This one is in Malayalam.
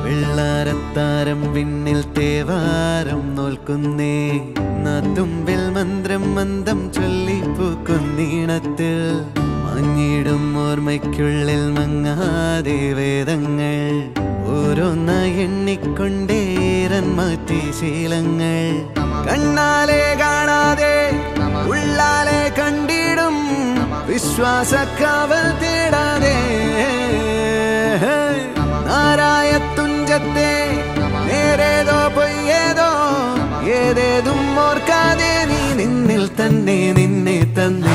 വെള്ളാരത്താരം വിണ്ണിൽ തേവാരം നോൽക്കുന്നേ തുമ്പിൽ മന്ത്രം മന്ദം ചൊല്ലിപ്പൂക്കുന്നീണത്തിൽ മഞ്ഞിടും ഓർമ്മയ്ക്കുള്ളിൽ മങ്ങാതെ വേദങ്ങൾ ഓരോന്നായി എണ്ണിക്കൊണ്ടേരൻ മാറ്റി ശീലങ്ങൾ കണ്ണാലെ കാണാതെ ഉള്ളാലെ കണ്ടിടും വിശ്വാസക്കാവൽ തേടാതെ നാരായ തുഞ്ചത്തെ നേരേതോ പൊയ്യേതോ ഏതേതും ഓർക്കാതെ നീ നിന്നിൽ തന്നെ നിന്നെ തന്നെ